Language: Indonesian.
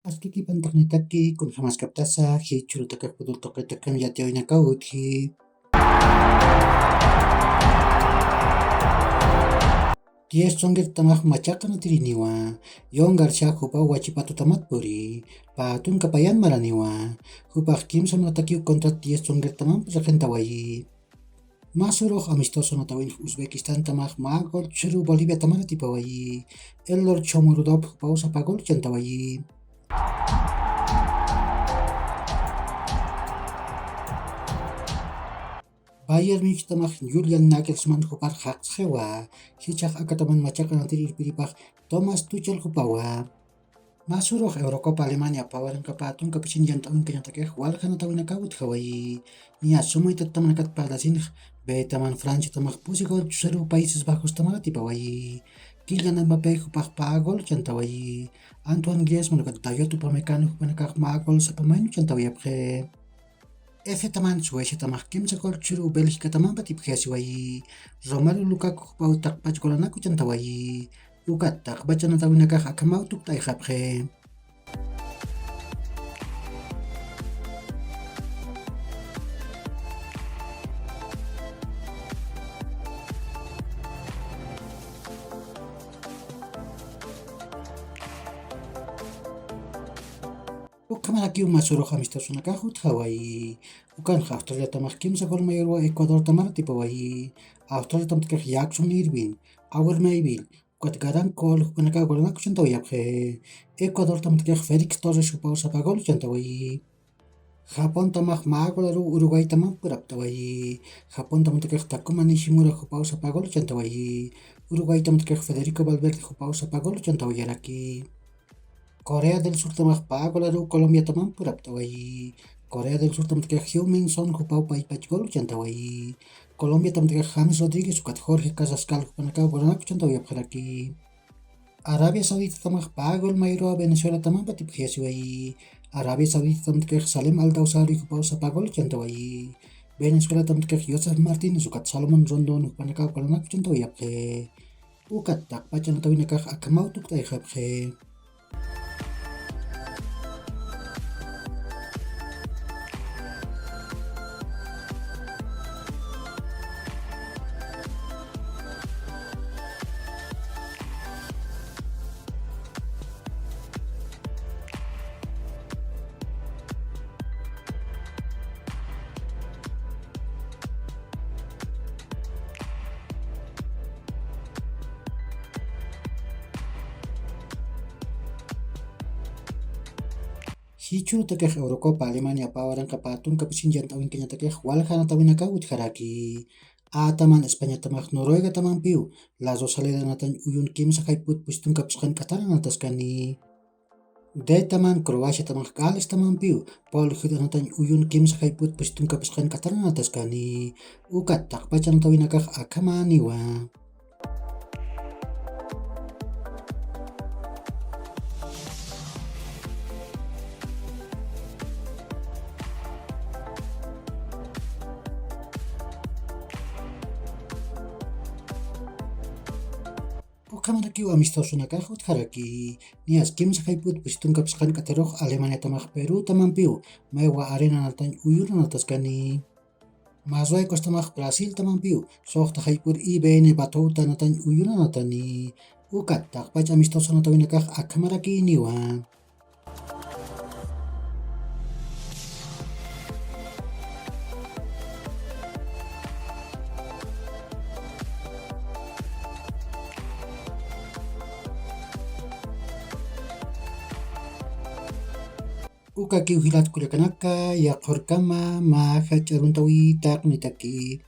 Askiki pantaknitaki kun jamás kaptasa hi churutaka pudul toqetaka yatioina kauthi. Ties songir tamah machakana tiriniwa, yongar sha hupa wachipatu tamat puri, patun kapayan maraniwa, hupah kim samanataki kontra ties songir tamam presentawai. Masuroh amistoso natawin Uzbekistan tamah magol churu Bolivia tamana tipawai, elor chomurudop pausa pagol chantawai. Bayern Munich tamah Julian Nagelsmann hupar hak sewa, hichak akataman machakana tiripiripah Thomas Tuchel hupawa. Masuroh Eurocopa Alemania pawaran kapatun kapisin tawin kanyatakeh walhana tawin nakawit Hawaii. Nia sumay tataman nakat padasin betaman Francia tamah pusigol seru Países Bajos tamara tipawai. Kylian Mbappé hupah pagol chantawai. Antoine Griezmann nakat tayotu pamekano hupanakah magol sa pamain chantawai aphe. Efe taman Suecia tamah kim sakol churu Belgica taman patipkhesiwai. Romelu Lukaku hupau takpach golanaku chantawai. Ukat takbacha natawin nakah akamau tuk taikaphe. Ukamalaki masuro amistoso nakahut Hawaii. Ukan Australia tamah kim sakol mayorwa Ecuador tamara tipawai. Australia tamtkeh Jackson Irving, Auer Mayville, ukat garan kol hupanaka golanaku chantawai aphe. Ecuador tamtkeh Felix Torres hupau sapagol chantawai. Japón tamah magolaru Uruguay tamam puraptawai. Japón tamtkeh Takuma Nishimura hupau sapagol chantawai. Uruguay tamtkeh Federico Valverde hupau sapagol chantawai araki. Corea del Sur tamah pagolaru Colombia tamam puraptawai. Corea del Sur tamtkeh Heung-min Son hupau paipachgol chantawai. Colombia tamtkeh James Rodríguez ukat Jorge Casascal hupanaka golanaku chantawai apharaki. Arabia Saudita tamah pagol mayroa Venezuela tamam patipkhesiwai. Arabia Saudita tamtkeh Salem Al Dawsari hupau sapagol chantawai. Venezuela tamtkeh Joseph Martinez ukat Salomon Rondon hupanaka golanaku chantawai aphe. Ukat takpacha natawin nakah akamau tuk taikaphe. Hichuru takeh Eurocopa Alemania pawaran kapatun kapisin tawin kanyatakeh walhana tawin nakawit haraki. Ataman España tamah Noruega tamam piu. Las dos salidas natan uyun kim sakaiput pustun kapskan kataran ataskani. De taman Croacia tamah Gales tamam piu. Pol natan uyun kim sakaiput pustun kapskan kataran ataskani. Ukat takpacha tawin nakah akamaniwa. Ukamalaki amistoso nakahut haraki. Nias kim sakaiput pustun kapskan kataroh Alemania tamah Peru tamam piu. Mewa arena natan uyun ataskani. Marruecos tamah Brasil tamam piu. Soh takaipur IBN batouta natan uyun natani. Ukat takpacha amistoso natawin nakah akamaraki niwa. Ukaki uhilat kulikanaka ya korkama ma hacharuntawi taknitaki.